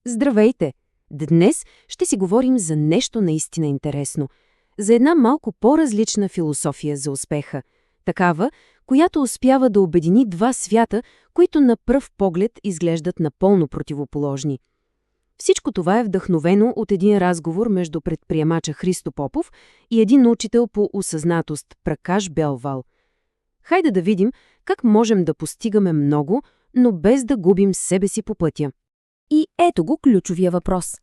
Здравейте! Днес ще си говорим за нещо наистина интересно. За една малко по-различна философия за успеха. Такава, която успява да обедини два свята, които на пръв поглед изглеждат напълно противоположни. Всичко това е вдъхновено от един разговор между предприемача Христо Попов и един учител по осъзнатост Пракаш Белвал. Хайде да видим как можем да постигаме много, но без да губим себе си по пътя. И ето го ключовия въпрос.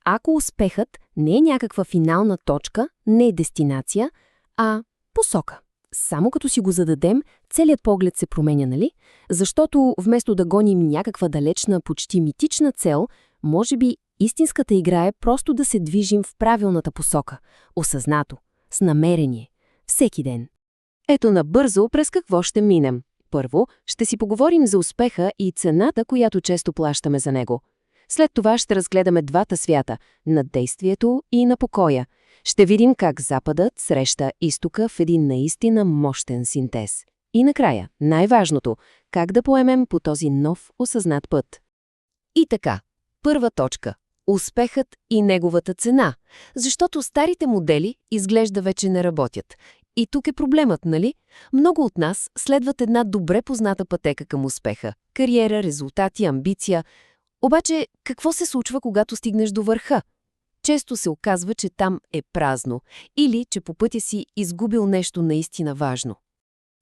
Ако успехът не е някаква финална точка, не е дестинация, а посока. Само като си го зададем, целият поглед се променя, нали? Защото вместо да гоним някаква далечна, почти митична цел, може би истинската игра е просто да се движим в правилната посока, осъзнато, с намерение, всеки ден. Ето набързо през какво ще минем. Първо, ще си поговорим за успеха и цената, която често плащаме за него. След това ще разгледаме двата свята – на действието и на покоя. Ще видим как Западът среща Изтока в един наистина мощен синтез. И накрая, най-важното – как да поемем по този нов осъзнат път. И така, първа точка – успехът и неговата цена. Защото старите модели изглежда вече не работят. И тук е проблемът, нали? Много от нас следват една добре позната пътека към успеха – кариера, резултати, амбиция. Обаче, какво се случва, когато стигнеш до върха? Често се оказва, че там е празно или че по пътя си изгубил нещо наистина важно.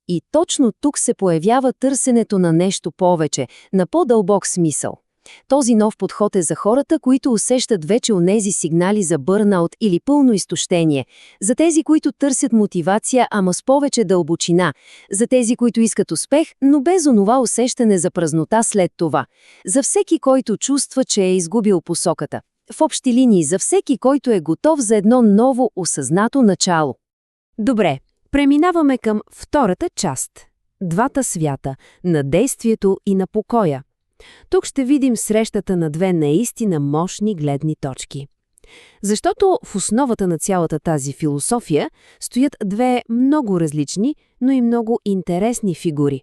И точно тук се появява търсенето на нещо повече, на по-дълбок смисъл. Този нов подход е за хората, които усещат вече онези сигнали за бърнаут или пълно изтощение, за тези, които търсят мотивация, ама с повече дълбочина, за тези, които искат успех, но без онова усещане за празнота след това, за всеки, който чувства, че е изгубил посоката. В общи линии за всеки, който е готов за едно ново, осъзнато начало. Добре, преминаваме към втората част. Двата свята – на действието и на покоя. Тук ще видим срещата на две наистина мощни гледни точки. Защото в основата на цялата тази философия стоят две много различни, но и много интересни фигури.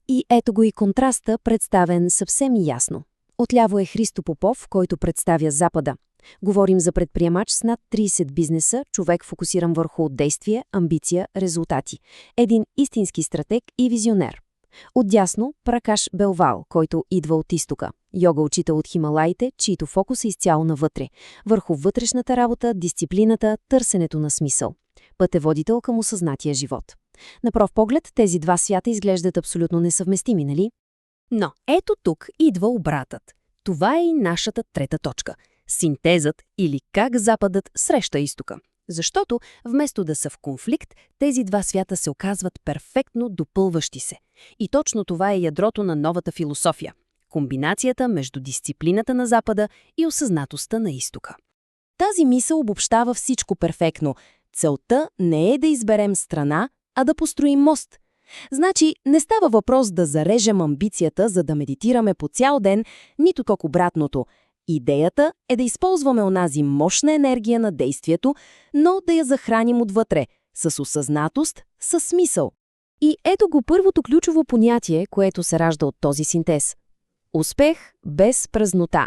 И ето го и контраста, представен съвсем ясно. Отляво е Христо Попов, който представя Запада. Говорим за предприемач с над 30 бизнеса, човек фокусиран върху действие, амбиция, резултати. Един истински стратег и визионер. Отдясно Пракаш Белвал, който идва от изтока. Йога учител от Хималаите, чийто фокус е изцяло навътре. Върху вътрешната работа, дисциплината, търсенето на смисъл. Пътеводител към осъзнатия живот. На пръв поглед тези два свята изглеждат абсолютно несъвместими, нали? Но ето тук идва обратът. Това е и нашата трета точка. Синтезът или как Западът среща изтока. Защото вместо да са в конфликт, тези два свята се оказват перфектно допълващи се. И точно това е ядрото на новата философия – комбинацията между дисциплината на Запада и осъзнатостта на изтока. Тази мисъл обобщава всичко перфектно. Целта не е да изберем страна, а да построим мост. Значи не става въпрос да зарежем амбицията, за да медитираме по цял ден, нито пък обратното. Идеята е да използваме онази мощна енергия на действието, но да я захраним отвътре, с осъзнатост, с смисъл. И ето го първото ключово понятие, което се ражда от този синтез. Успех без празнота.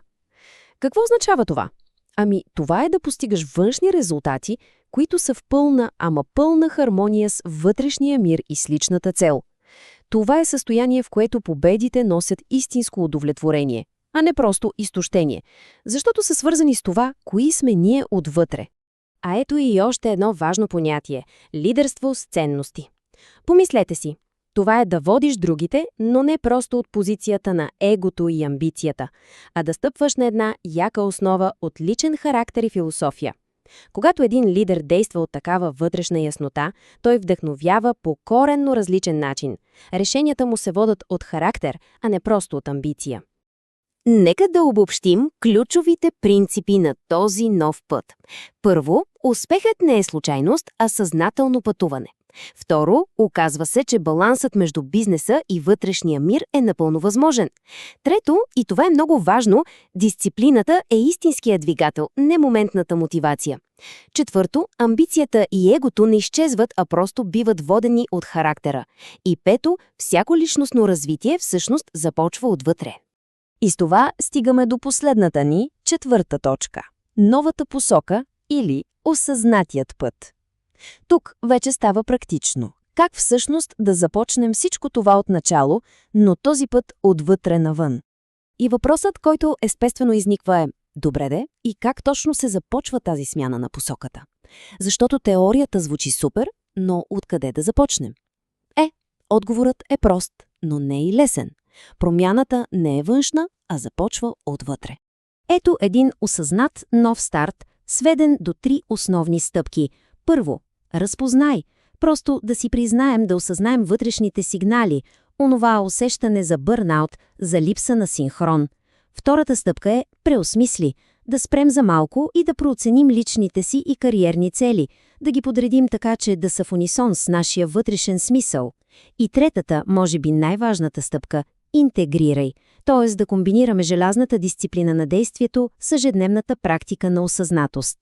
Какво означава това? Това е да постигаш външни резултати, които са в пълна хармония с вътрешния мир и с личната цел. Това е състояние, в което победите носят истинско удовлетворение, а не просто изтощение, защото са свързани с това, кои сме ние отвътре. А ето и още едно важно понятие – лидерство с ценности. Помислете си, това е да водиш другите, но не просто от позицията на егото и амбицията, а да стъпваш на една яка основа от личен характер и философия. Когато един лидер действа от такава вътрешна яснота, той вдъхновява по коренно различен начин. Решенията му се водят от характер, а не просто от амбиция. Нека да обобщим ключовите принципи на този нов път. Първо, успехът не е случайност, а съзнателно пътуване. Второ, оказва се, че балансът между бизнеса и вътрешния мир е напълно възможен. Трето, и това е много важно, дисциплината е истинският двигател, не моментната мотивация. Четвърто, амбицията и егото не изчезват, а просто биват водени от характера. И пето, всяко личностно развитие всъщност започва отвътре. И с това стигаме до последната ни, четвърта точка. Новата посока или осъзнатият път. Тук вече става практично. Как всъщност да започнем всичко това от начало, но този път отвътре навън? И въпросът, който естествено изниква е: добре де, и как точно се започва тази смяна на посоката? Защото теорията звучи супер, но откъде да започнем? Отговорът е прост, но не и лесен. Промяната не е външна, а започва отвътре. Ето един осъзнат нов старт, сведен до 3 основни стъпки. Първо, разпознай. Просто да си признаем, да осъзнаем вътрешните сигнали, онова усещане за бърнаут, за липса на синхрон. Втората стъпка е преосмисли. Да спрем за малко и да прооценим личните си и кариерни цели, да ги подредим така, че да са в унисон с нашия вътрешен смисъл. И третата, може би най-важната стъпка – интегрирай, т.е. да комбинираме желязната дисциплина на действието с ежедневната практика на осъзнатост.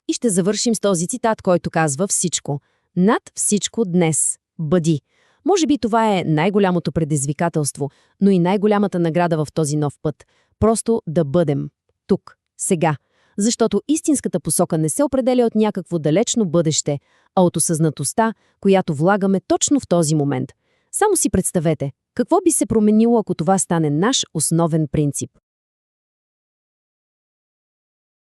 И ще завършим с този цитат, който казва всичко. Над всичко днес бъди. Може би това е най-голямото предизвикателство, но и най-голямата награда в този нов път. Просто да бъдем. Тук, сега. Защото истинската посока не се определя от някакво далечно бъдеще, а от осъзнатостта, която влагаме точно в този момент. Само си представете, какво би се променило, ако това стане наш основен принцип.